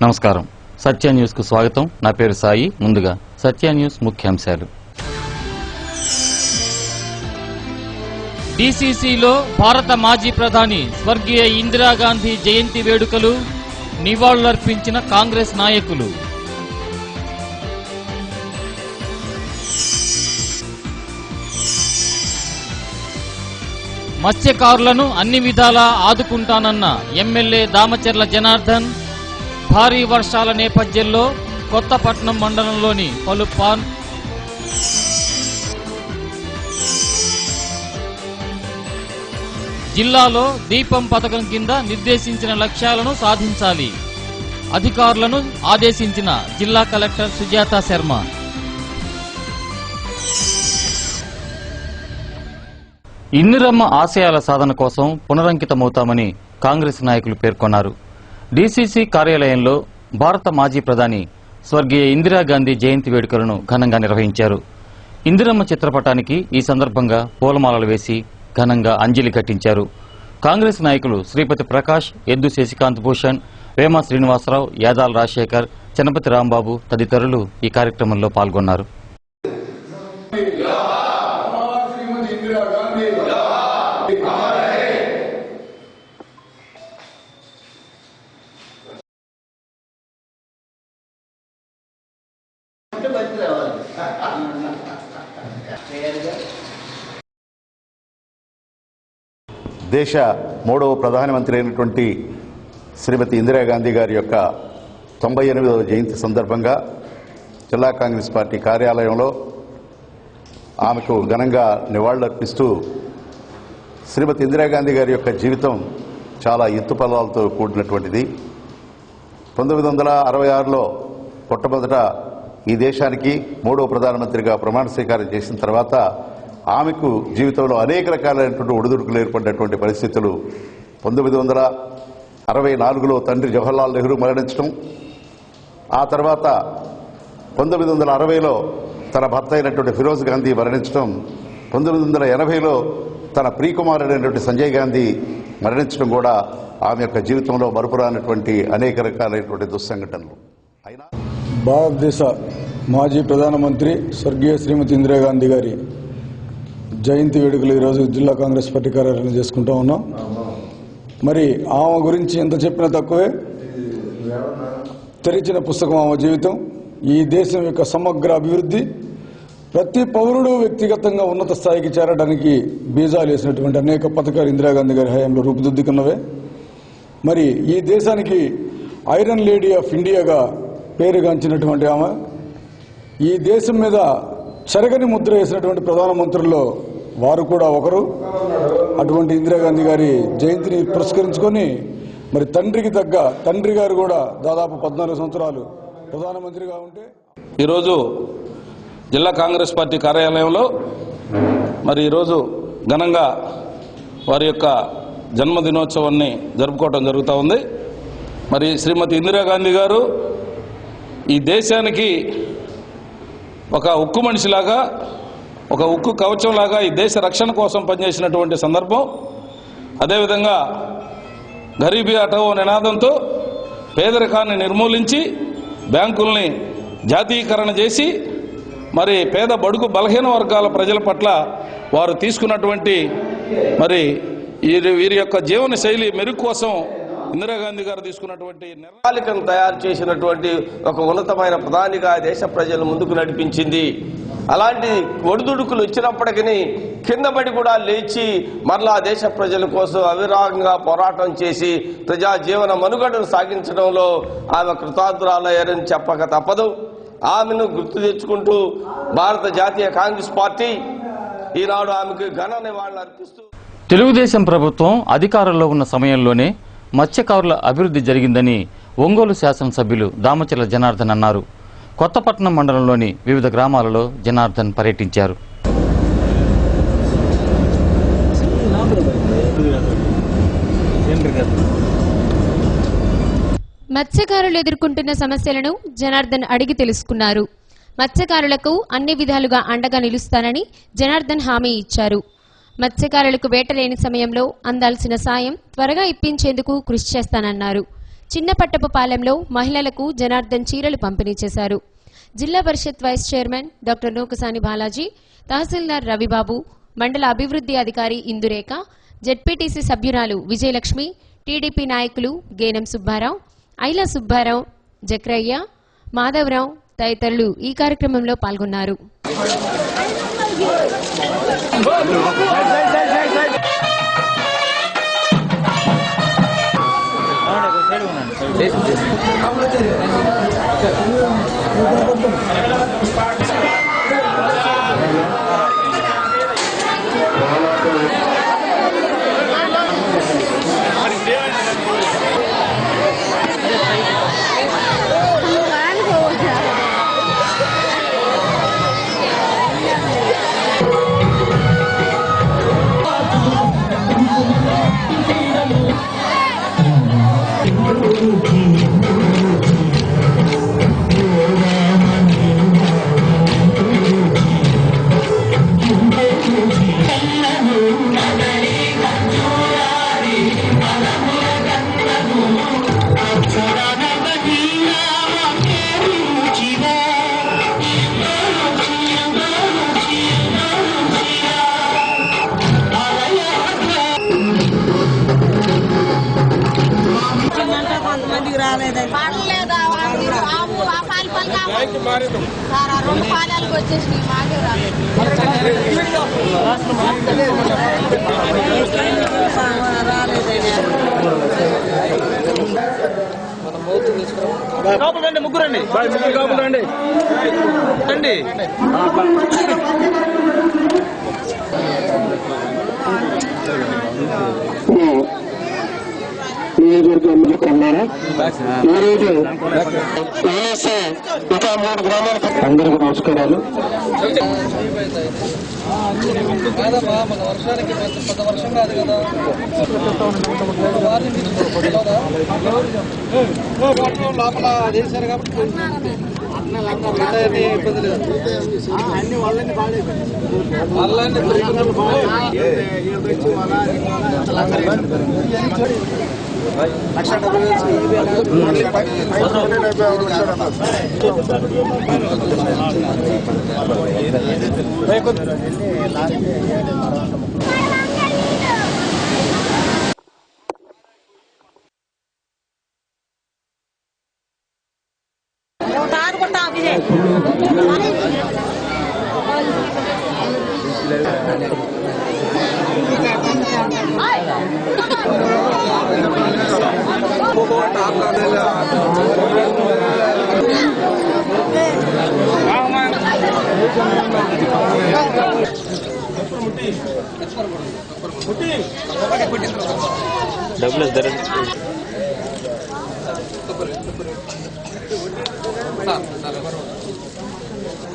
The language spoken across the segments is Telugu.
నమస్కారం. సత్య న్యూస్ కు స్వాగతం. నా పేరు సాయి. ముందుగా సత్య న్యూస్ ముఖ్యాంశాలు. డీసీసీలో భారత మాజీ ప్రధాని స్వర్గీయ ఇందిరాగాంధీ జయంతి వేడుకలు, నివాళులర్పించిన కాంగ్రెస్ నాయకులు. మత్స్యకారులను అన్ని విధాలా ఆదుకుంటానన్న ఎమ్మెల్యే దామచర్ల జనార్దన్. భారీ వర్షాల నేపథ్యంలో కొత్తపట్నం మండలంలోని పలు జిల్లాలో దీపం పథకం కింద నిర్దేశించిన లక్ష్యాలను సాధించాలి, అధికారులను ఆదేశించిన జిల్లా కలెక్టర్ సుజాత శర్మ. ఇందిరమ్మ ఆశయాల సాధన కోసం పునరంకితమవుతామని కాంగ్రెస్ నాయకులు పేర్కొన్నారు. డీసీసీ కార్యాలయంలో భారత మాజీ ప్రధాని స్వర్గీయ ఇందిరాగాంధీ జయంతి వేడుకలను ఘనంగా నిర్వహించారు. ఇందిరమ్మ చిత్రపటానికి ఈ సందర్భంగా పూలమాలలు వేసి ఘనంగా అంజలి ఘటించారు. కాంగ్రెస్ నాయకులు శ్రీపతి ప్రకాష్, ఎద్దు శశికాంత్ భూషణ్, వేమ శ్రీనివాసరావు, యాదాల రాజశేఖర్, చనపతి రాంబాబు తదితరులు ఈ కార్యక్రమంలో పాల్గొన్నారు. దేశ మూడవ ప్రధానమంత్రి అయినటువంటి శ్రీమతి ఇందిరాగాంధీ గారి యొక్క 98వ జయంతి సందర్భంగా జిల్లా కాంగ్రెస్ పార్టీ కార్యాలయంలో ఆమెకు ఘనంగా నివాళులర్పిస్తూ శ్రీమతి ఇందిరాగాంధీ గారి యొక్క జీవితం చాలా ఎత్తుపల్లాలతో కూడినటువంటిది. 1966లో మొట్టమొదట ఈ దేశానికి మూడవ ప్రధానమంత్రిగా ప్రమాణ స్వీకారం చేసిన తర్వాత ఆమెకు జీవితంలో అనేక రకాలైనటువంటి ఒడిదుడుకులు ఏర్పడినటువంటి పరిస్థితులు. 1964లో తండ్రి జవహర్లాల్ నెహ్రూ మరణించడం, ఆ తర్వాత 1960లో తన భర్త అయినటువంటి ఫిరోజ్ గాంధీ మరణించడం, 1980లో తన ప్రియకుమారుడైనటువంటి సంజయ్ గాంధీ మరణించడం కూడా ఆమె యొక్క జీవితంలో మరుపురానటువంటి అనేక రకాలైనటువంటి దుస్సంఘటనలు. అయినా భారతదేశ మాజీ ప్రధానమంత్రి స్వర్గీయ శ్రీమతి ఇందిరాగాంధీ గారి జయంతి వేడుకలు ఈరోజు జిల్లా కాంగ్రెస్ పార్టీ కార్యాలయంలో చేసుకుంటా ఉన్నాం. మరి ఆమె గురించి ఎంత చెప్పినా తక్కువే. తెరిచిన పుస్తకం ఆమె జీవితం. ఈ దేశం యొక్క సమగ్ర అభివృద్ధి, ప్రతి పౌరుడు వ్యక్తిగతంగా ఉన్నత స్థాయికి చేరడానికి బీజాలు వేసినటువంటి అనేక పథకాలు ఇందిరాగాంధీ గారి హయాంలో రూపుదిద్దుకున్నవే. మరి ఈ దేశానికి ఐరన్ లేడీ ఆఫ్ ఇండియాగా పేరుగాంచినటువంటి ఆమె ఈ దేశం మీద చెరగని ముద్ర వేసినటువంటి ప్రధానమంత్రుల్లో వారు కూడా ఒకరు. అటువంటి ఇందిరాగాంధీ గారి జయంతిని పురస్కరించుకొని మరి తండ్రికి తగ్గ తండ్రి గారు కూడా దాదాపు 14 సంవత్సరాలు ప్రధానమంత్రిగా ఉంటే ఈరోజు జిల్లా కాంగ్రెస్ పార్టీ కార్యాలయంలో మరి ఈరోజు ఘనంగా వారి యొక్క జన్మదినోత్సవాన్ని జరుపుకోవడం జరుగుతూ ఉంది. మరి శ్రీమతి ఇందిరాగాంధీ గారు ఈ దేశానికి ఒక ఉక్కు మనిషిలాగా, ఒక ఉక్కు కవచంలాగా ఈ దేశ రక్షణ కోసం పనిచేసినటువంటి సందర్భం. అదేవిధంగా గరీబీ హఠావో నినాదంతో పేదరికాన్ని నిర్మూలించి బ్యాంకుల్ని జాతీయకరణ చేసి మరి పేద బడుగు బలహీన వర్గాల ప్రజల పట్ల వారు తీసుకున్నటువంటి మరి వీరి యొక్క జీవన శైలి మెరుగు కోసం ఇందిరాగాంధీ గారు తీసుకున్నటువంటి ప్రణాళికను తయారు చేసినటువంటి ఒక ఉన్నతమైన ప్రధానిగా దేశ ప్రజలు ముందుకు నడిపించింది. అలాంటి ఒడిదుడుకులు వచ్చినప్పటికీ కిందపడి కూడా లేచి మరలా దేశ ప్రజల కోసం అవిరామంగా పోరాటం చేసి ప్రజా జీవన మనుగడను సాగించడంలో ఆమె కృతార్థురాలయ్యారని చెప్పక తప్పదు. ఆమెను గుర్తు తెచ్చుకుంటూ భారత జాతీయ కాంగ్రెస్ పార్టీ ఈనాడు ఆమెకు ఘన నివాళులు అర్పిస్తూ తెలుగుదేశం ప్రభుత్వం అధికారంలో ఉన్న సమయంలోనే మత్స్యకారుల అభివృద్ధి జరిగిందని ఒంగోలు శాసనసభ్యులు దామచర్ల జనార్దన్ అన్నారు. కొత్తపట్నం మండలంలోని వివిధ గ్రామాలలో జనార్దన్ పర్యటించారు. మత్స్యకారులు ఎదుర్కొంటున్న సమస్యలను జనార్దన్ అడిగి తెలుసుకున్నారు. మత్స్యకారులకు అన్ని విధాలుగా అండగా నిలుస్తానని జనార్దన్ హామీ ఇచ్చారు. మత్స్యకారులకు వేట లేని సమయంలో అందాల్సిన సాయం త్వరగా ఇప్పించేందుకు కృషి చేస్తానన్నారు. చిన్నపట్టపుపాలెంలో మహిళలకు జనార్దన్ చీరలు పంపిణీ చేశారు. జిల్లా పరిషత్ vice chairman doctor Nukasani Balaji, తహసీల్దార్ రవిబాబు, మండల అభివృద్ధి అధికారి ఇందురేఖ, జెడ్పీటీసీ సభ్యురాలు విజయలక్ష్మి, టీడీపీ నాయకులు గేనం సుబ్బారావు, ఐలా సుబ్బారావు, జక్రయ్య, మాధవరావు తదితరులు ఈ కార్యక్రమంలో పాల్గొన్నారు. ముగ్గురండి అందరికీ నమస్కారాలు. లోపల చేశారు కాబట్టి ఇబ్బంది లేదు. అన్ని వాళ్ళని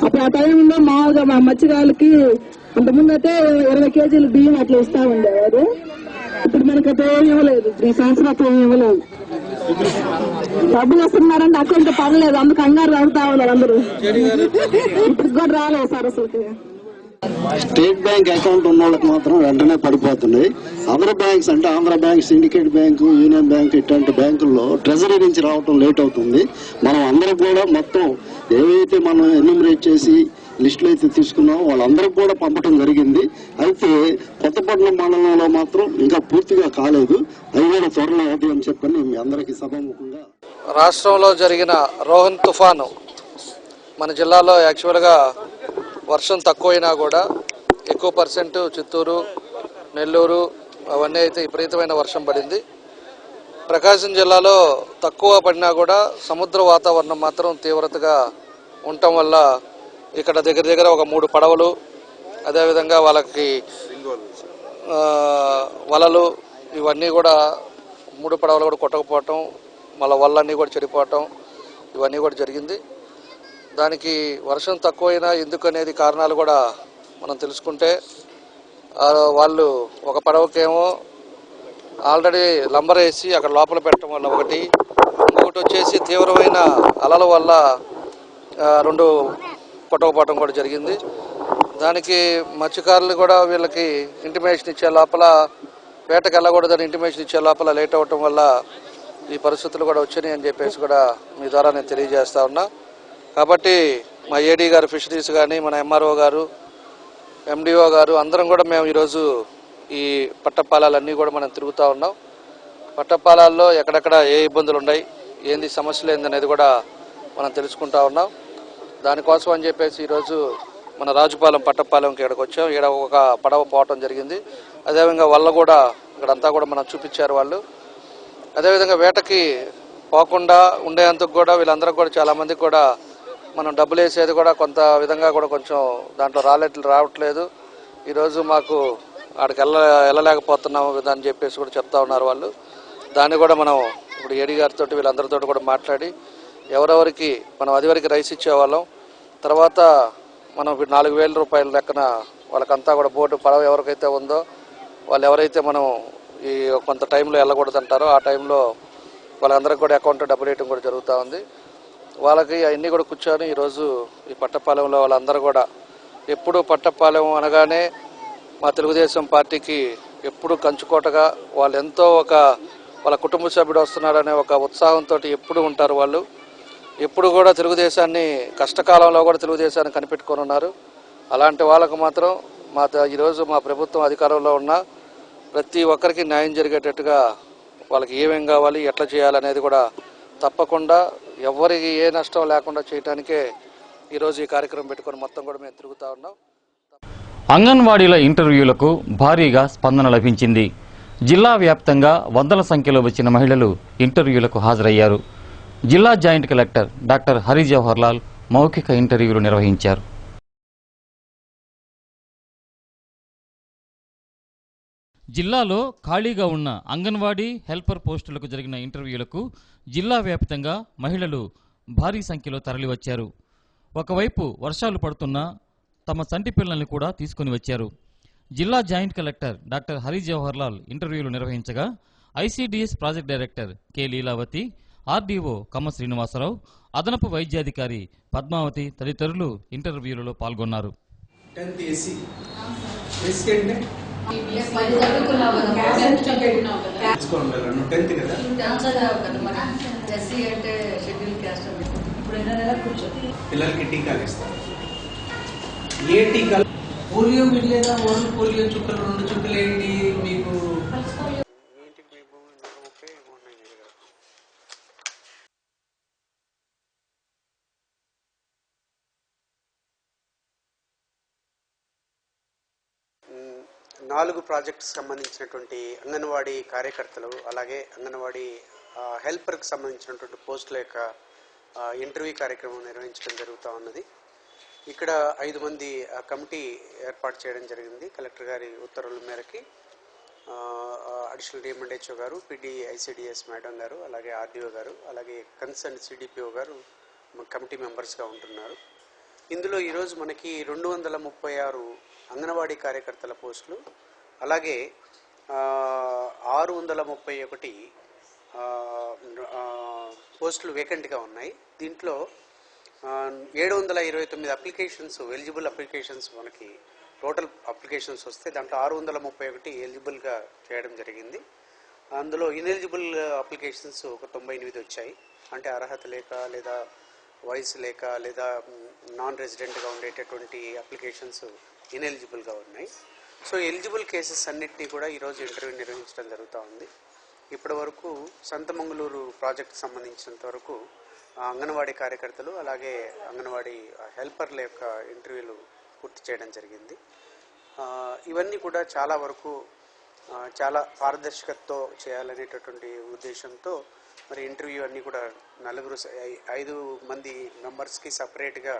అప్పుడు ఆ టైంలో మామూలుగా మా మత్స్యకారులకి అంతకుముందు అయితే 20 కేజీలు బియ్యం అట్లా ఇస్తా ఉండేవారు. ఇప్పుడు మనకి అయితే ఏమి ఇవ్వలేదు. 3 సంవత్సరాలు ఏమి ఇవ్వలేదు. డబ్బులు వస్తున్నారంటే అకౌంట్ పడలేదు, అందుకు కంగారు అవుతా ఉన్నారు అందరూ. ఇప్పుడు కూడా రాలేదు సార్ అసలు. స్టేట్ బ్యాంక్ అకౌంట్ ఉన్న వాళ్ళకి మాత్రం వెంటనే పడిపోతున్నాయి. అదర్ బ్యాంక్స్ అంటే Andhra bank, syndicate bank, union bank ఇట్లాంటి బ్యాంకుల్లో ట్రెజరీ నుంచి రావటం లేట్ అవుతుంది. మనం అందరం కూడా మొత్తం ఏవైతే మనం ఎన్యూమరేట్ చేసి లిస్టులు అయితే తీసుకున్నామో వాళ్ళందరికీ కూడా పంపడం జరిగింది. అయితే కొత్తపట్నం మండలంలో మాత్రం ఇంకా పూర్తిగా కాలేదు. అవి కూడా త్వరలో అవుతాయని చెప్పని మీ అందరికీ సభాముఖంగా. రాష్ట్రంలో జరిగిన రోహన్ తుఫాను మన జిల్లాలో యాక్చువల్గా వర్షం తక్కువైనా కూడా ఎక్కువ పర్సెంట్ చిత్తూరు, నెల్లూరు అవన్నీ అయితే విపరీతమైన వర్షం పడింది. ప్రకాశం జిల్లాలో తక్కువ పడినా కూడా సముద్ర వాతావరణం మాత్రం తీవ్రతగా ఉండటం వల్ల ఇక్కడ దగ్గర దగ్గర ఒక 3 పడవలు, అదేవిధంగా వాళ్ళకి వలలు ఇవన్నీ కూడా 3 పడవలు కూడా కొట్టకపోవటం, మళ్ళీ వలలన్నీ కూడా చెడిపోవటం ఇవన్నీ కూడా జరిగింది. దానికి వర్షం తక్కువైనా ఎందుకు అనేది కారణాలు కూడా మనం తెలుసుకుంటే, వాళ్ళు ఒక పడవకేమో ఆల్రెడీ లంబర్ వేసి అక్కడ లోపల పెట్టడం వల్ల ఒకటి, ఇంకొకటి వచ్చేసి తీవ్రమైన అలల వల్ల 2 కొట్టకపోవడం కూడా జరిగింది. దానికి మత్స్యకారులు కూడా వీళ్ళకి ఇంటిమేషన్ ఇచ్చే లోపల, వేటకు వెళ్ళకూడదని ఇంటిమేషన్ ఇచ్చే లోపల లేట్ అవ్వటం వల్ల ఈ పరిస్థితులు కూడా వచ్చినాయి అని చెప్పేసి కూడా మీ ద్వారా నేను తెలియజేస్తా ఉన్నా. కాబట్టి మా ఏడీ గారు ఫిషరీస్ కానీ, మన ఎంఆర్ఓ గారు, ఎండిఓ గారు అందరం కూడా మేము ఈరోజు ఈ పట్టపాలాలన్నీ కూడా మనం తిరుగుతూ ఉన్నాం. పట్టపాలాల్లో ఎక్కడెక్కడ ఏ ఇబ్బందులు ఉన్నాయి, ఏంది సమస్యలు ఏందనేది కూడా మనం తెలుసుకుంటా ఉన్నాం. దానికోసం అని చెప్పేసి ఈరోజు మన రాజుపాలెం పట్టపాలెంకి ఇక్కడికి వచ్చాం. ఇక్కడ ఒక పడవ పోవటం జరిగింది. అదేవిధంగా వల్ల కూడా ఇక్కడంతా కూడా మనం చూపించారు వాళ్ళు. అదేవిధంగా వేటకి పోకుండా ఉండేందుకు కూడా వీళ్ళందరూ కూడా చాలామందికి కూడా మనం డబ్బులు వేసేది కూడా కొంత విధంగా కూడా కొంచెం దాంట్లో రావట్లేదు. ఈరోజు మాకు ఆడికి వెళ్ళలేకపోతున్నాము అని చెప్పేసి కూడా చెప్తా ఉన్నారు వాళ్ళు. దాన్ని కూడా మనం ఇప్పుడు ఏడీ గారితో వీళ్ళందరితో కూడా మాట్లాడి ఎవరెవరికి మనం అదివరకు రైస్ ఇచ్చేవాళ్ళం, తర్వాత మనం 4,000 రూపాయల లెక్కన వాళ్ళకంతా కూడా బోటు పడవ ఎవరికైతే ఉందో వాళ్ళు ఎవరైతే మనం ఈ కొంత టైంలో వెళ్ళకూడదంటారో ఆ టైంలో వాళ్ళందరికీ కూడా అకౌంట్ డబ్బులు వేయటం కూడా జరుగుతూ ఉంది. వాళ్ళకి అవన్నీ కూడా కూర్చొని ఈరోజు ఈ పట్టపాలెంలో వాళ్ళందరూ కూడా ఎప్పుడు పట్టపాలెం అనగానే మా తెలుగుదేశం పార్టీకి ఎప్పుడు కంచుకోటగా వాళ్ళు ఎంతో వాళ్ళ కుటుంబ సభ్యుడు వస్తున్నాడనే ఒక ఉత్సాహంతో ఎప్పుడు ఉంటారు. వాళ్ళు ఎప్పుడు కూడా తెలుగుదేశాన్ని కష్టకాలంలో కూడా తెలుగుదేశాన్ని కనిపెట్టుకొని ఉన్నారు. అలాంటి వాళ్ళకు మాత్రం ఈరోజు మా ప్రభుత్వం అధికారంలో ఉన్న ప్రతి ఒక్కరికి న్యాయం జరిగేటట్టుగా వాళ్ళకి ఏమేం కావాలి, ఎట్లా చేయాలనేది కూడా తప్పకుండా ఎవరికి ఏ నష్టం లేకుండా చేయడానికే ఈరోజు ఈ కార్యక్రమం పెట్టుకొని మొత్తం కూడా మేము తిరుగుతూ ఉన్నాం. అంగన్వాడీల ఇంటర్వ్యూలకు భారీగా స్పందన లభించింది. జిల్లా వ్యాప్తంగా వందల సంఖ్యలో వచ్చిన మహిళలు ఇంటర్వ్యూలకు హాజరయ్యారు. జిల్లా joint collector doctor Hari Jawahar Lal మౌఖిక ఇంటర్వ్యూలు నిర్వహించారు. జిల్లాలో ఖాళీగా ఉన్న అంగన్వాడీ హెల్పర్ పోస్టులకు జరిగిన ఇంటర్వ్యూలకు జిల్లా వ్యాప్తంగా మహిళలు భారీ సంఖ్యలో తరలివచ్చారు. ఒకవైపు వర్షాలు పడుతున్నా తమ సంటి పిల్లల్ని కూడా తీసుకుని వచ్చారు. జిల్లా joint collector doctor Hari Jawahar Lal ఇంటర్వ్యూలు నిర్వహించగా ICDS project director K Leelavathi, RDO Kamma Srinivasarao, అదనపు వైద్యాధికారి పద్మావతి తదితరులు ఇంటర్వ్యూలలో పాల్గొన్నారు. పిల్లలకి టీకాలు ఇస్తారు. ఏ టీకాలు? పోలియో మిగిలేదా? ఓన్లీ పోలియో చుక్కలు 2 చుక్కలు ఏంటి మీకు? నాలుగు ప్రాజెక్ట్స్ సంబంధించినటువంటి అంగన్వాడీ కార్యకర్తలు అలాగే అంగన్వాడీ హెల్పర్కి సంబంధించినటువంటి పోస్టుల యొక్క ఇంటర్వ్యూ కార్యక్రమం నిర్వహించడం జరుగుతూ ఉన్నది. ఇక్కడ 5 మంది కమిటీ ఏర్పాటు చేయడం జరిగింది. కలెక్టర్ గారి ఉత్తర్వుల మేరకి అడిషనల్ డిఎంఎండ్హెచ్ఓ గారు, పీడీ ఐసీడీఎస్ మేడం గారు, అలాగే ఆర్డీఓ గారు, అలాగే కన్సర్న్ సిడిపిఓ గారు కమిటీ మెంబర్స్గా ఉంటున్నారు. ఇందులో ఈరోజు మనకి 236 అంగన్వాడీ కార్యకర్తల పోస్టులు, అలాగే 631 పోస్టులు వేకెంట్గా ఉన్నాయి. దీంట్లో 729 అప్లికేషన్స్, ఎలిజిబుల్ అప్లికేషన్స్, మనకి టోటల్ అప్లికేషన్స్ వస్తే దాంట్లో 631 ఎలిజిబుల్గా చేయడం జరిగింది. అందులో ఇన్ఎలిజిబుల్ అప్లికేషన్స్ ఒక 98 వచ్చాయి. అంటే అర్హత లేక, లేదా వయసు లేక, లేదా నాన్ రెసిడెంట్గా ఉండేటటువంటి అప్లికేషన్స్ ఇన్ఎలిజిబుల్గా ఉన్నాయి. సో ఎలిజిబుల్ కేసెస్ అన్నిటినీ కూడా ఈరోజు ఇంటర్వ్యూ నిర్వహించడం జరుగుతూ ఉంది. ఇప్పటి వరకు సంతమంగళూరు ప్రాజెక్ట్ సంబంధించినంత వరకు అంగన్వాడీ కార్యకర్తలు అలాగే అంగన్వాడీ హెల్పర్ల యొక్క ఇంటర్వ్యూలు పూర్తి చేయడం జరిగింది. ఇవన్నీ కూడా చాలా వరకు చాలా పారదర్శకతతో చేయాలనేటటువంటి ఉద్దేశంతో మరి ఇంటర్వ్యూ అన్నీ కూడా 5 మంది మెంబర్స్కి సపరేట్గా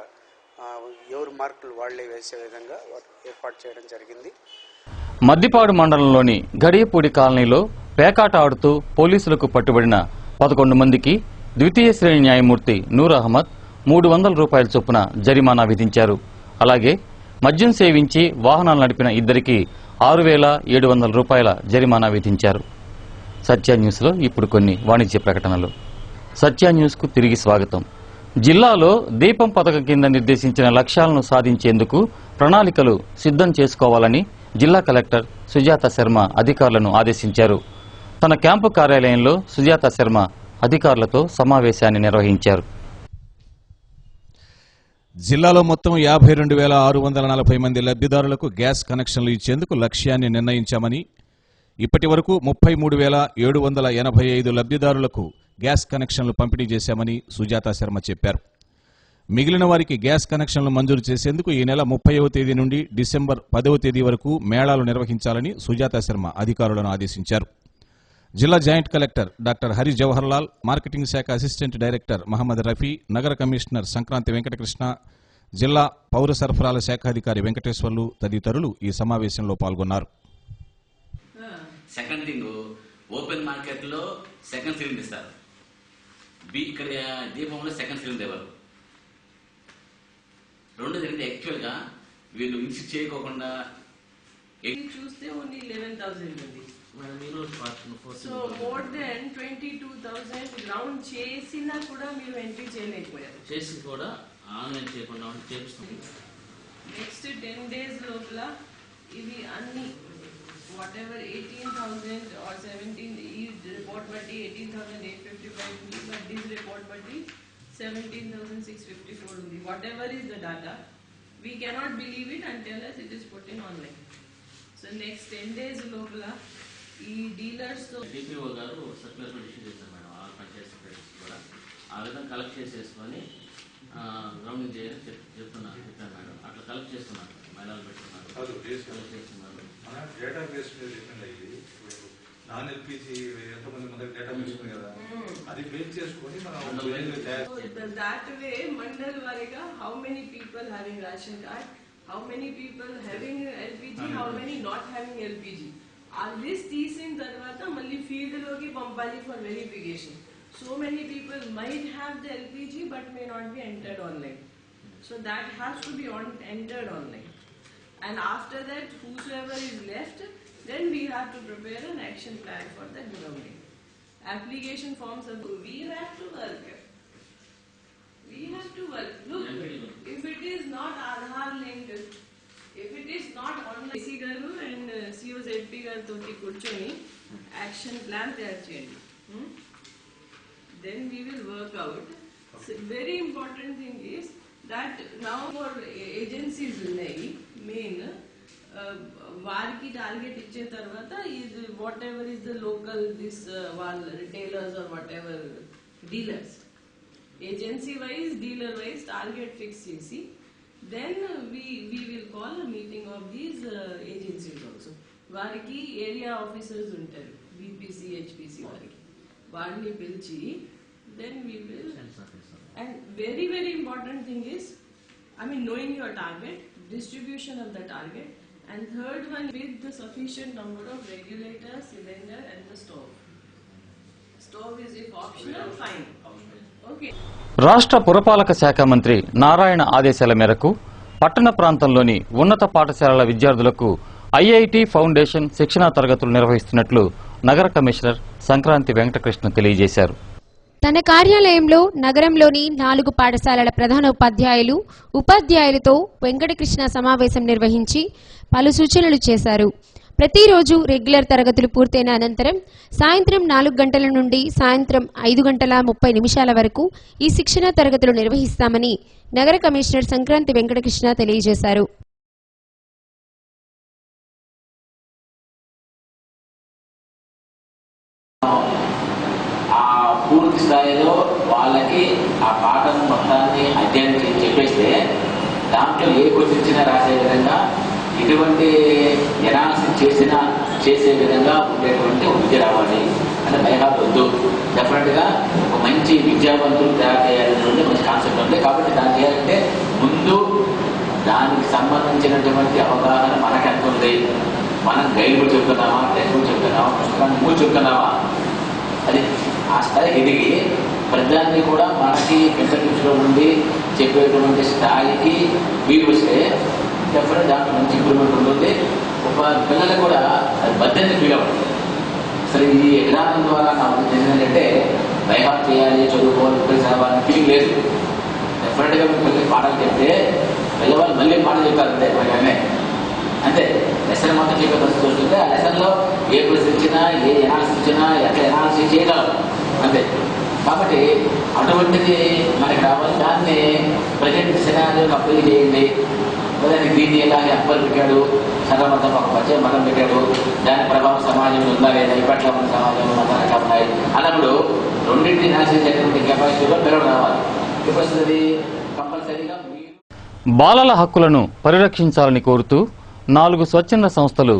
ఎవరు మార్కులు వాళ్లే వేసే విధంగా ఏర్పాటు చేయడం జరిగింది. మద్దిపాడు మండలంలోని గడియపూడి కాలనీలో పేకాట ఆడుతూ పోలీసులకు పట్టుబడిన 11 మందికి ద్వితీయ శ్రేణి న్యాయమూర్తి నూర్ అహ్మద్ 300 రూపాయల చొప్పున జరిమానా విధించారు. అలాగే మద్యం సేవించి వాహనాలు నడిపిన 2కి 6,700 రూపాయల జరిమానా విధించారు. సత్య న్యూస్లో ఇప్పుడు కొన్ని వాణిజ్య ప్రకటనలు. సత్య న్యూస్కు తిరిగి స్వాగతం. జిల్లాలో దీపం పథకం కింద నిర్దేశించిన లక్ష్యాలను సాధించేందుకు ప్రణాళికలు సిద్ధం చేసుకోవాలని జిల్లా కలెక్టర్ సుజాత శర్మ అధికారులను ఆదేశించారు. తన క్యాంపు కార్యాలయంలో సుజాత శర్మ అధికారులతో సమావేశాన్ని నిర్వహించారు. జిల్లాలో మొత్తం 52,640 మంది లబ్ధిదారులకు గ్యాస్ కనెక్షన్లు ఇచ్చేందుకు లక్ష్యాన్ని నిర్ణయించామని, ఇప్పటి వరకు 33,785 లబ్ధిదారులకు గ్యాస్ కనెక్షన్లు పంపిణీ చేశామని సుజాత శర్మ చెప్పారు. మిగిలిన వారికి గ్యాస్ కనెక్షన్లు మంజూరు చేసేందుకు ఈ నెల 30వ తేదీ నుండి డిసెంబర్ 10వ తేదీ వరకు మేళాలు నిర్వహించాలని సుజాత శర్మ అధికారులను ఆదేశించారు. జిల్లా joint collector doctor Hari Jawaharlal, marketing శాఖ అసిస్టెంట్ డైరెక్టర్ మహమ్మద్ రఫీ, నగర కమిషనర్ సంక్రాంతి వెంకటకృష్ణ, జిల్లా పౌర సరఫరాల శాఖాధికారి వెంకటేశ్వర్లు తదితరులు ఈ సమావేశంలో పాల్గొన్నారు. సెకండ్ థింగ్, ఓపెన్ మార్కెట్ లో సెకండ్ సిలిండర్ ఇస్తారు. ఇక్కడ దీపంలో సెకండ్ సిలిండర్ ఇవ్వరు. రెండోది ఏంటంటే యాక్చువల్ గా వీళ్ళు మిక్స్ చేయకోకుండా చూస్తే ఓన్లీ 11,000 ఉంది. సో మోర్ దెన్ 22,000 గ్రౌండ్ చేసినా కూడా మీరు ఎంట్రీ చేయలేకపోయారు. చేసి కూడా ఆన్లైన్ చేయకుండా చేపిస్తుంది. నెక్స్ట్ 10 days లోపల ఇవి అన్ని వాట్ ఎవర్ 18,000 or 17 ఈ రిపోర్ట్ బట్టి 18,855 ఉంది. బట్ దిస్ రిపోర్ట్ బట్టి 17,654 ఉంది. What ever is the data, we cannot believe it and tell us it is put in online. So next 10 days లోపల ఈ డీలర్స్ తో డిపిఓ గారు సర్క్యులర్ ఇష్యూ చేశారు మేడం. ఆ పంచాయతీ సెక్రటరీస్ కూడా ఆ విధంగా కలెక్ట్ చేసేసుకొని గ్రౌండింగ్ చేయాలని చెప్పాను మేడం. అట్లా కలెక్ట్ చేస్తున్నారు, మేళాలు పెట్టుకున్నారు, కలెక్ట్ చేస్తున్నారు. డేటా బేస్ మీద డిపెండ్ అయ్యి నాన్ ఎల్పిజి ఎంతమంది మన డేటా బేస్ ఉంది కదా, అది బేస్ చేసుకొని మనం that way మండల్ వారీగా how many people having ration card, how many people having LPG, how many not having LPG, ఆ లిస్ట్ తీసిన తర్వాత మళ్ళీ ఫీల్డ్ లోకి పంపాలి for verification. So many people might have the LPG but may not be entered online. So that has to be entered online. And after that, whosoever is left, then we have to prepare an action plan for that grounding. Application forms are we have to work. We have to work. Look, if it is not Aadhaar linked, if it is not online, AC garu and COZP garu toti kurchoni action plan tayar cheyandi. Then we will work out. So very important thing is that now for agencies unnai main వారికి టార్గెట్ ఇచ్చే తర్వాత ఇది whatever is the local this వాళ్ళ retailers or whatever dealers agency wise dealer wise target fix చేసి then we will call a meeting of these agencies also. వారికి ఏరియా ఆఫీసర్స్ ఉంటారు, BPC HPC వారికి, వారిని పిలిచి then we will. And very very important thing is, I mean, knowing your target, distribution of the target, and third one with the sufficient number of regulator, cylinder and the stove. Stove is if optional, fine. Okay. రాష్ట్ర పురపాలక శాఖ మంత్రి నారాయణ ఆదేశాల మేరకు పట్టణ ప్రాంతంలోని ఉన్నత పాఠశాలల విద్యార్థులకు ఐఐటి ఫౌండేషన్ శిక్షణా తరగతులు నిర్వహిస్తున్నట్లు నగర కమిషనర్ సంక్రాంతి వెంకటకృష్ణ తెలియజేశారు. తన కార్యాలయంలో నగరంలోని 4 పాఠశాలల ప్రధాన ఉపాధ్యాయులతో వెంకటకృష్ణ సమావేశం నిర్వహించి పలు సూచనలు చేశారు. ప్రతిరోజు రెగ్యులర్ తరగతులు పూర్తయిన అనంతరం సాయంత్రం 4 గంటల నుండి సాయంత్రం 5:30 వరకు ఈ శిక్షణ తరగతులు నిర్వహిస్తామని నగర కమిషనర్ సంక్రాంతి వెంకటకృష్ణ తెలియజేశారు. పూర్తి స్థాయిలో వాళ్ళకి ఆ పాఠం మొత్తాన్ని అధ్యయనం చేసి చెప్పేస్తే దాంట్లో ఏ క్వశ్చన్ ఇచ్చినా రాసే విధంగా, ఎటువంటి ఎనాలిసిస్ చేసే విధంగా ఉండేటువంటి విద్య రావాలి. అంటే భయహాలు వద్దు, డెఫినెట్ గా ఒక మంచి విద్యావంతులు తయారు చేయాలనేటువంటి మంచి కాన్సెప్ట్ ఉంది. కాబట్టి దాన్ని చేయాలంటే ముందు దానికి సంబంధించినటువంటి అవగాహన మనకి ఎంత ఉంది, మనం గైడ్ బుక్ చెప్తున్నామా, టెక్స్ట్ బుక్ చెప్తున్నామా, పుస్తకాన్ని మూడు చెప్తున్నామా, అది ఆ స్థాయికి ఎదిగి ప్రజాన్ని కూడా మనకి ఫింగర్ ఉండి చెప్పేటువంటి స్థాయికి వీలు వస్తే డెఫినెట్ దాంట్లో మంచి ఇంప్రూవ్మెంట్ ఉంటుంది. ఒక పిల్లలు కూడా అది బద్దెని ఫీల్ అవ్వదు. అసలు ఈ ఎగ్జామ్ ద్వారా నా ఉద్దేశం ఏంటంటే బైహార్ట్ చేయాలి, చదువుకోవాలి, ప్రిపేర్ అవ్వాలని ఫీలింగ్ లేదు. డెఫినెట్గా మీకు పిల్లలకి పాఠాలు చెప్తే పిల్లవాళ్ళు మళ్ళీ పాఠం చెప్తారంటే మనమే అంతే. లెసన్ మొత్తం చెప్పే పరిస్థితి వస్తుంటే ఆ లెసన్లో ఏ పరిస్థితి ఇచ్చినా, ఏ ఎనాలిసిస్ ఇచ్చినా, ఎట్లా ఎనాలిసిస్ చేయగలం అంతే. కాబట్టి అటువంటిది మనకి రావాలి. దాన్ని ప్రజెంట్ సినారియోని అప్లై చేయండి. దానికి దీన్ని ఎలా అక్బర్ పెట్టాడు, సర్వమతం ఒక వచ్చే మతం పెట్టాడు, దాని ప్రభావం సమాజంలో ఉందా లేదా, ఇప్పట్లో ఉన్న సమాజంలో మతాలు ఎట్లా ఉన్నాయి అన్నప్పుడు రెండింటిని నాశించేటువంటి కెపాసిటీలో పిల్లలు రావాలి. ఇప్పుడు కంపల్సరీగా బాలల హక్కులను పరిరక్షించాలని కోరుతూ 4 స్వచ్ఛంద సంస్థలు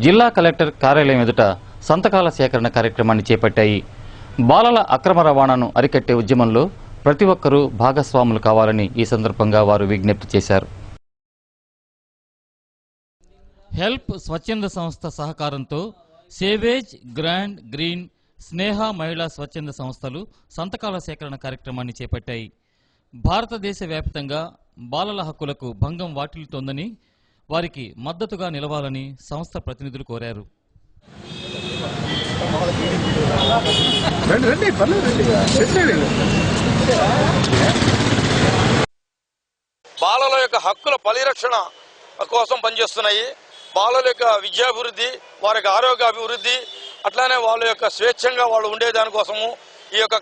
జిల్లా కలెక్టర్ కార్యాలయం ఎదుట సంతకాల సేకరణ కార్యక్రమాన్ని చేపట్టాయి. బాలల అక్రమ రవాణాను అరికట్టే ఉద్యమంలో ప్రతి ఒక్కరూ భాగస్వాములు కావాలని ఈ సందర్భంగా వారు విజ్ఞప్తి చేశారు. హెల్ప్ స్వచ్ఛంద సంస్థ సహకారంతో సేవేజ్, గ్రాండ్, గ్రీన్, స్నేహ మహిళా స్వచ్ఛంద సంస్థలు సంతకాల సేకరణ కార్యక్రమాన్ని చేపట్టాయి. భారతదేశ వ్యాప్తంగా బాలల హక్కులకు భంగం వాటిల్లుతోందని, వారికి మద్దతుగా నిలవాలని సంస్థ ప్రతినిధులు కోరారు. బాలల యొక్క హక్కుల పరిరక్షణ కోసం పనిచేస్తున్నాయి. బాలల యొక్క విద్యాభివృద్ధి, వారి యొక్క ఆరోగ్య అభివృద్ధి, అట్లానే వాళ్ళ యొక్క స్వేచ్ఛంగా వాళ్ళు ఉండేదానికోసము ఈ యొక్క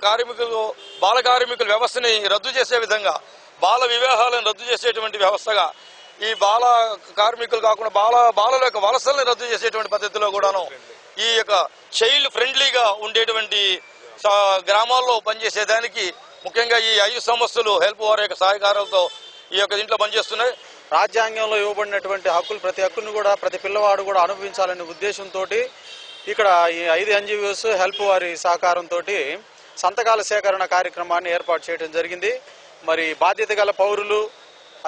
బాల కార్మికుల వ్యవస్థని రద్దు చేసే విధంగా, బాల వివాహాలను రద్దు చేసేటువంటి వ్యవస్థగా, ఈ బాల కార్మికులు కాకుండా బాలల యొక్క వలసల్ని రద్దు చేసేటువంటి పద్ధతిలో కూడాను ఈ యొక్క చైల్డ్ ఫ్రెండ్లీగా ఉండేటువంటి గ్రామాల్లో పనిచేసేదానికి ముఖ్యంగా ఈ 5 సంస్థలు హెల్ప్ వారి యొక్క సహకారాలతో ఈ యొక్క దీంట్లో పనిచేస్తున్నాయి. రాజ్యాంగంలో ఇవ్వబడినటువంటి హక్కులు ప్రతి హక్కును కూడా ప్రతి పిల్లవాడు కూడా అనుభవించాలనే ఉద్దేశంతో ఇక్కడ ఈ 5 NGOs హెల్ప్ వారి సహకారంతో సంతకాల సేకరణ కార్యక్రమాన్ని ఏర్పాటు చేయడం జరిగింది. మరి బాధ్యత గల పౌరులు,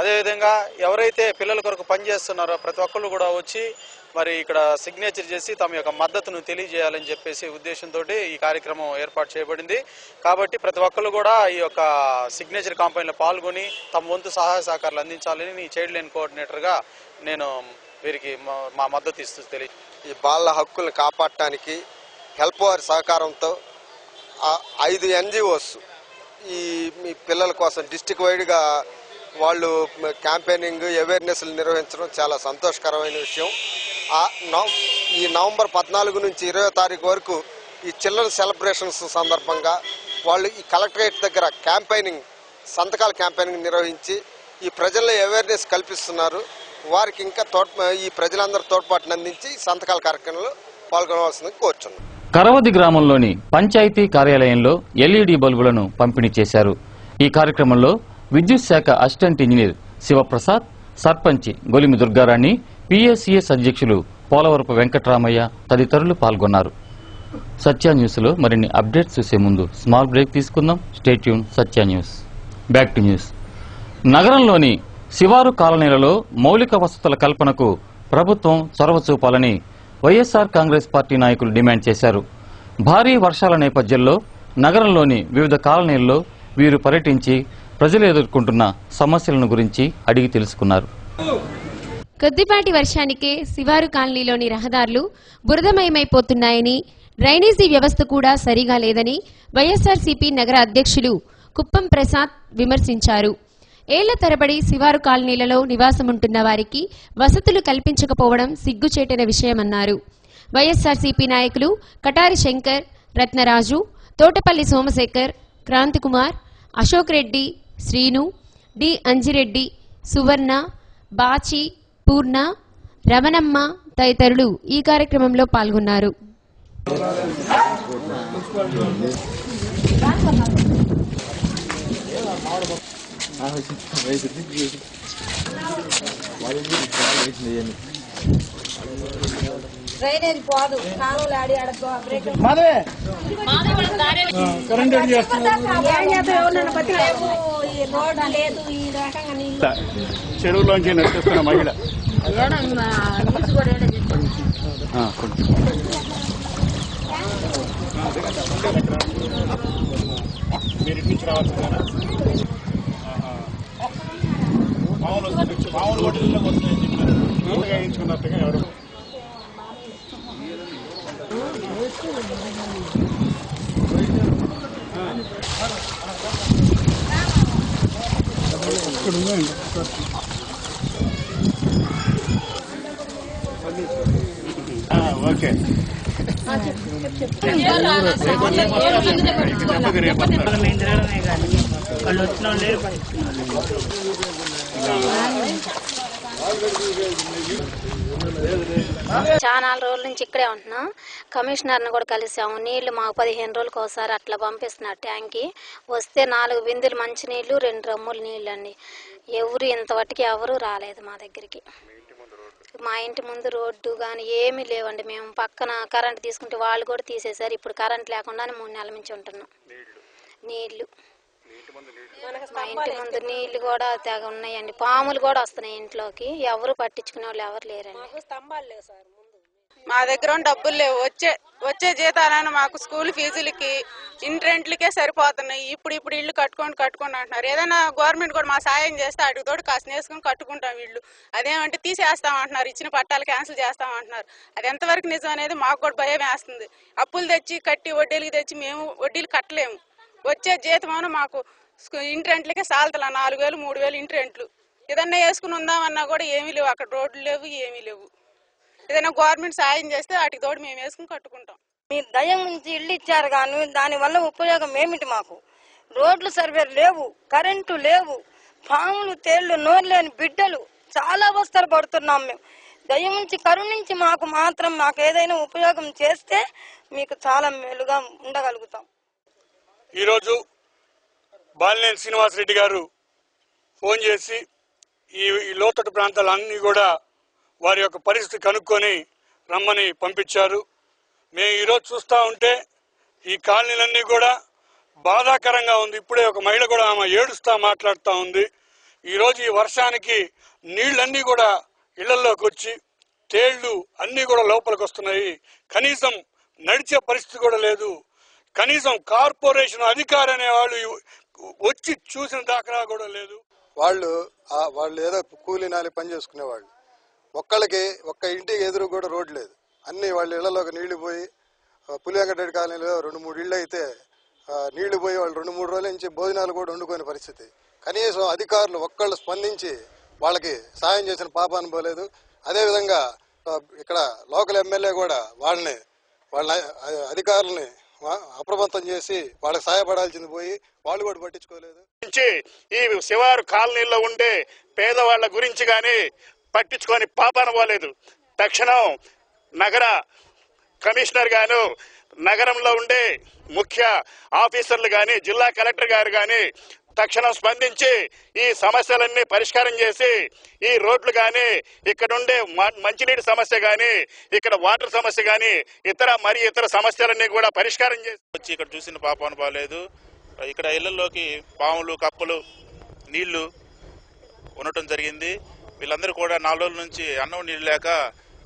అదేవిధంగా ఎవరైతే పిల్లల కొరకు పనిచేస్తున్నారో ప్రతి ఒక్కళ్ళు కూడా వచ్చి మరి ఇక్కడ సిగ్నేచర్ చేసి తమ యొక్క మద్దతును తెలియజేయాలని చెప్పేసి ఉద్దేశంతో ఈ కార్యక్రమం ఏర్పాటు చేయబడింది. కాబట్టి ప్రతి ఒక్కళ్ళు కూడా ఈ యొక్క సిగ్నేచర్ క్యాంపెయిన్లో పాల్గొని తమ వంతు సహాయ సహకారాలు అందించాలని చైల్డ్ లైన్ కోఆర్డినేటర్గా నేను వీరికి మా మద్దతు ఇస్తూ ఈ బాలల హక్కులను కాపాడటానికి హెల్ప్ వారి సహకారంతో 5 NGOs ఈ మీ పిల్లల కోసం డిస్ట్రిక్ట్ వైడ్గా వాళ్ళు క్యాంపెయినింగ్ అవేర్నెస్లు నిర్వహించడం చాలా సంతోషకరమైన విషయం. ఈ నవంబర్ 14 నుంచి 20వ తారీఖు వరకు ఈ చిల్డ్రన్ సెలబ్రేషన్స్ సందర్భంగా వాళ్ళు ఈ కలెక్టరేట్ దగ్గర సంతకాల క్యాంపెయినింగ్ నిర్వహించి ఈ ప్రజల్లో అవేర్నెస్ కల్పిస్తున్నారు. వారికి ఇంకా ఈ ప్రజలందరూ తోడ్పాటును అందించి సంతకాల కార్యక్రమంలో పాల్గొనవలసిందని కోరుచున్నాం. కరవది గ్రామంలోని పంచాయతీ కార్యాలయంలో LED బల్బులను పంపిణీ చేశారు. ఈ కార్యక్రమంలో విద్యుత్ శాఖ assistant engineer Shivaprasad, sarpanch Golimi Durgarani, PACS అధ్యక్షులు పోలవరపు వెంకటరామయ్య తదితరులు పాల్గొన్నారు. సత్య న్యూస్ లో మరిన్ని అప్డేట్స్ చూసే ముందు స్మాల్ బ్రేక్ తీసుకుందాం. Stay tune. Satya news. Back to news. నగరంలోని శివారు కాలనీలలో మౌలిక వసతుల కల్పనకు ప్రభుత్వం చొరవ చూపాలని వైఎస్ఆర్ కాంగ్రెస్ పార్టీ నాయకులు డిమాండ్ చేశారు. భారీ వర్షాల నేపథ్యంలో నగరంలోని వివిధ కాలనీల్లో వీరు పర్యటించి ప్రజలు ఎదుర్కొంటున్న సమస్యలను గురించి అడిగి తెలుసుకున్నారు. కొద్దిపాటి వర్షానికే శివారు కాలనీలోని రహదారులు బురదమయమైపోతున్నాయని, డ్రైనేజీ వ్యవస్థ కూడా సరిగా లేదని వైఎస్ఆర్సీపీ నగర అధ్యక్షులు కుప్పం ప్రసాద్ విమర్శించారు. ఏళ్ల తరబడి శివారు కాలనీలలో నివాసముంటున్న వారికి వసతులు కల్పించకపోవడం సిగ్గుచేటైన విషయమన్నారు. వైఎస్ఆర్సీపీ నాయకులు కటారి శంకర్, రత్నరాజు, తోటపల్లి సోమశేఖర్, క్రాంతికుమార్, అశోక్ రెడ్డి, శ్రీను, డి అంజిరెడ్డి, సువర్ణ, బాచి, పూర్ణ, రమణమ్మ తదితరులు ఈ కార్యక్రమంలో పాల్గొన్నారు. డ్రైనేజ్ పోదు, కాలువలు ఆడి రోడ్డు లేదు, ఈ రకంగా నీళ్ళు చెరువులోంచి నడిపిస్తున్న మహిళ మీరు ఇటు నుంచి రావాల్సిందేనా? మామూలు హోటల్లో వస్తున్నాయని చెప్పారు, వేయించుకున్నట్టుగా ఎవరు ఓకే. చాలా రోజుల నుంచి ఇక్కడే ఉంటున్నాం. కమిషనర్ని కూడా కలిసాము. నీళ్లు మాకు 15 రోజులకు ఒకసారి అట్లా పంపిస్తున్నారు. ట్యాంకి వస్తే 4 బిందెలు మంచి నీళ్లు, 2 డ్రమ్ములు నీళ్ళు అండి. ఎవరు ఇంతవరకు ఎవరు రాలేదు మా దగ్గరికి. మా ఇంటి ముందు రోడ్డు కానీ ఏమీ లేవండి. మేము పక్కన కరెంట్ తీసుకుంటే వాళ్ళు కూడా తీసేశారు. ఇప్పుడు కరెంట్ లేకుండానే 3 నెలల నుంచి ఉంటున్నాం. నీళ్లు మా ఇంటి ముందు నీళ్లు కూడా తెగ ఉన్నాయండి. పాములు కూడా వస్తున్నాయి ఇంట్లోకి. ఎవరు పట్టించుకునే వాళ్ళు ఎవరు లేరండి. మా దగ్గర డబ్బులు లేవు. వచ్చే జీతాలను మాకు స్కూల్ ఫీజులకి ఇంటి రెంట్లకే సరిపోతున్నాయి. ఇప్పుడు ఇల్లు కట్టుకోండి అంటున్నారు. ఏదైనా గవర్నమెంట్ కూడా మా సాయం చేస్తే అటు తోడు కాస్త నేసుకుని కట్టుకుంటాం ఇల్లు. అదేమంటే తీసేస్తామంటున్నారు. ఇచ్చిన పట్టాలు క్యాన్సిల్ చేస్తామంటున్నారు. అది ఎంతవరకు నిజం అనేది మాకు కూడా భయం వేస్తుంది. అప్పులు తెచ్చి కట్టి వడ్డీలకి తెచ్చి మేము వడ్డీలు కట్టలేము. వచ్చే జీతం మాకు ఇంటి రెంట్లకే సాలతల 4,000 3,000 ఇంటి రెంట్లు. ఏదన్నా వేసుకుని ఉందామన్నా కూడా ఏమీ లేవు. అక్కడ రోడ్లు లేవు, ఏమీ లేవు. ఏదైనా గవర్నమెంట్ సాయం చేస్తే వాటికి తోడు మేము వేసుకుని కట్టుకుంటాం. మీరు దయం నుంచి ఇల్లు ఇచ్చారు కానీ దానివల్ల ఉపయోగం ఏమిటి? మాకు రోడ్లు సర్వేలు లేవు, కరెంటు లేవు, పాములు తేళ్లు నోరులేని బిడ్డలు చాలా అవస్థలు పడుతున్నాం మేము. దయం నుంచి కరుణించి మాకు ఏదైనా ఉపయోగం చేస్తే మీకు చాలా మేలుగా ఉండగలుగుతాం. ఈరోజు బాలినేని శ్రీనివాసరెడ్డి గారు ఫోన్ చేసి ఈ లోతట్టు ప్రాంతాలన్నీ కూడా వారి యొక్క పరిస్థితి కనుక్కొని రమ్మని పంపించారు. మేము ఈరోజు చూస్తూ ఉంటే ఈ కాలనీలన్నీ కూడా బాధాకరంగా ఉంది. ఇప్పుడే ఒక మహిళ కూడా ఆమె ఏడుస్తూ మాట్లాడుతూ ఉంది. ఈరోజు ఈ వర్షానికి నీళ్ళన్నీ కూడా ఇళ్లలోకి వచ్చి తేళ్లు అన్నీ కూడా లోపలికి వస్తున్నాయి. కనీసం నడిచే పరిస్థితి కూడా లేదు. కనీసం కార్పొరేషన్ అధికారి అనే వాళ్ళు వచ్చి చూసిన దాఖలా కూడా లేదు. వాళ్ళు ఏదో కూలీ నాలి పని చేసుకునేవాళ్ళు. ఒక్క ఇంటికి ఎదురు కూడా రోడ్డు లేదు. అన్ని వాళ్ళ ఇళ్లలోకి నీళ్లు పోయి పులివెంకటరెడ్డి కాలనీలో 2-3 ఇళ్ళు అయితే నీళ్లు పోయి వాళ్ళు 2-3 రోజుల నుంచి భోజనాలు కూడా వండుకునే పరిస్థితి. కనీసం అధికారులు ఒక్కళ్ళు స్పందించి వాళ్ళకి సాయం చేసిన పాపాన్ని పోలేదు. అదేవిధంగా ఇక్కడ లోకల్ ఎమ్మెల్యే కూడా వాళ్ళ అధికారులని అప్రమత్తం చేసి వాళ్ళకి సహాయపడాల్సింది పోయి వాళ్ళు కూడా పట్టించుకోలేదు. ఈ శివారు కాలనీలో ఉండే పేదవాళ్ల గురించి గాని పట్టించుకొని పాపాన పోలేదు. తక్షణం నగర కమిషనర్ గాను, నగరంలో ఉండే ముఖ్య ఆఫీసర్లు గాని, జిల్లా కలెక్టర్ గారు గాని తక్షణం స్పందించి ఈ సమస్యలన్నీ పరిష్కారం చేసి ఈ రోడ్లు గాని, ఇక్కడ ఉండే మంచినీటి సమస్య గాని, ఇక్కడ వాటర్ సమస్య గాని, ఇతర సమస్యలన్నీ కూడా పరిష్కారం చేసి వచ్చి ఇక్కడ చూసిన పాపాను బాలేదు. ఇక్కడ ఇళ్లలోకి పాములు, కప్పలు, నీళ్లు ఉండటం జరిగింది. వీళ్ళందరూ కూడా 4 రోజుల నుంచి అన్నం నీళ్ళు లేక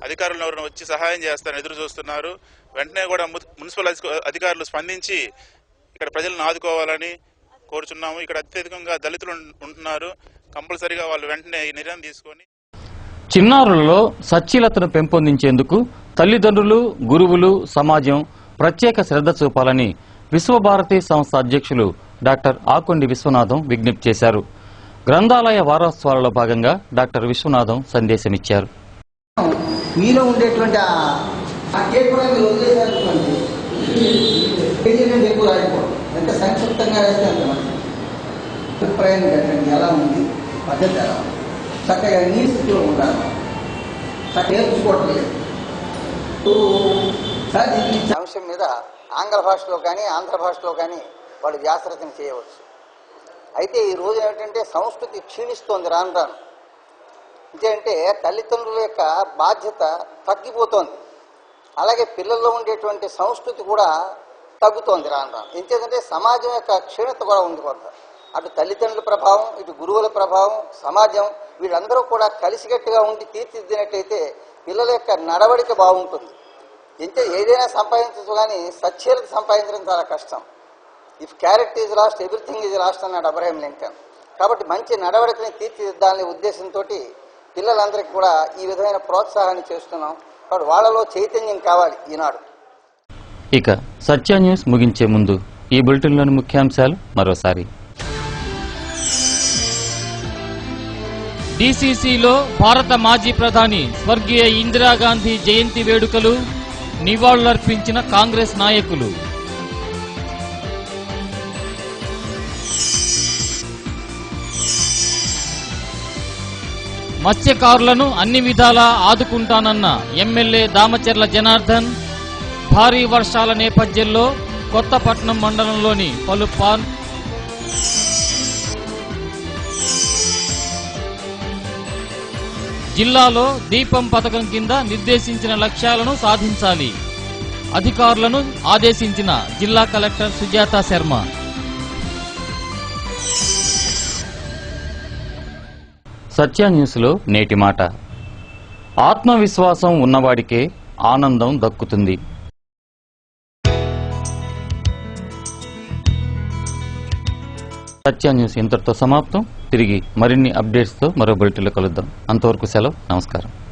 అధికారులు ఎవరైనా వచ్చి సహాయం చేస్తారని ఎదురు చూస్తున్నారు. వెంటనే కూడా మున్సిపల్ అధికారులు స్పందించి ఇక్కడ ప్రజలను ఆదుకోవాలని కోరుచున్నాము. ఇక్కడ అత్యధికంగా దళితులు ఉంటున్నారు. కంపల్సరీగా వాళ్ళు వెంటనే ఈ నిర్ణయం తీసుకొని చిన్నారులలో సచ్చీలతను పెంపొందించేందుకు తల్లిదండ్రులు, గురువులు, సమాజం ప్రత్యేక శ్రద్ధ చూపాలని విశ్వభారతి సంస్థ అధ్యక్షులు డాక్టర్ ఆకొండి విశ్వనాథం విజ్ఞప్తి చేశారు. గ్రంథాలయ వారోత్సవాలలో భాగంగా డాక్టర్ విశ్వనాథం సందేశమిచ్చారు. మీలో ఉండేటువంటి ఎక్కువ రాయకూడదు. ఎంత సంక్షిప్తంగా వేస్తే అంత మంచిది. అభిప్రాయం కట్టండి, ఎలా ఉంది, పద్ధతి ఎలా ఉంది, చక్కగా నీ స్థితిలో ఉండాలి, చక్కగా నేర్చుకోవటం లేదు. ఈ అంశం మీద ఆంగ్ల భాషలో కానీ ఆంధ్ర భాషలో కానీ వాళ్ళు వ్యాసరచన చేయవచ్చు. అయితే ఈ రోజు ఏమిటంటే సంస్కృతి క్షీణిస్తోంది రాను రాను. ఇంకేంటే తల్లిదండ్రుల యొక్క బాధ్యత తగ్గిపోతోంది. అలాగే పిల్లల్లో ఉండేటువంటి సంస్కృతి కూడా తగ్గుతోంది రాను రాను. ఇంకేంటంటే సమాజం యొక్క క్షీణత కూడా ఉంది కొంత. అటు తల్లిదండ్రుల ప్రభావం, ఇటు గురువుల ప్రభావం, సమాజం వీళ్ళందరూ కూడా కలిసికట్టుగా ఉండి తీర్చిదిద్దినట్టయితే పిల్లల యొక్క నడవడిక బాగుంటుంది. ఏదైనా సంపాదించచ్చు కానీ సచ్చీలత సంపాదించడం చాలా కష్టం. If character is lost everything is lost అన్నాడు అబ్రహాం లింకన్. కాబట్టి మంచి నడవడికని తీర్చిదిద్దాలనే ఉద్దేశంతో పిల్లలందరికీ కూడా ఈ విధమైన ప్రోత్సాహాన్ని చేస్తున్నాం. కాబట్టి వాళ్ళలో చైతన్యం కావాలి ఈనాడు. ఇక సత్య న్యూస్ ముగించే ముందు ఈ బులెటిన్లోని ముఖ్యాంశాలు మరోసారి. డీసీసీలో భారత మాజీ ప్రధాని స్వర్గీయ ఇందిరాగాంధీ జయంతి వేడుకలు, నివాళులర్పించిన కాంగ్రెస్ నాయకులు. మత్స్యకారులను అన్ని విధాలా ఆదుకుంటానన్న ఎమ్మెల్యే దామచర్ల జనార్దన్. భారీ వర్షాల నేపథ్యంలో కొత్తపట్నం మండలంలోని పలు జిల్లాలో దీపం పథకం కింద నిర్దేశించిన లక్ష్యాలను సాధించాలి. అధికారులను ఆదేశించిన జిల్లా కలెక్టర్ సుజాత శర్మ. సత్య న్యూస్లో నేటి మాట. ఆత్మవిశ్వాసం ఉన్నవాడికే ఆనందం దక్కుతుంది. సత్య న్యూస్ ఇంతటితో సమాప్తం. తిరిగి మరిన్ని అప్డేట్స్తో మరో బులెటిన్లో కలుద్దాం. అంతవరకు సెలవు. నమస్కారం.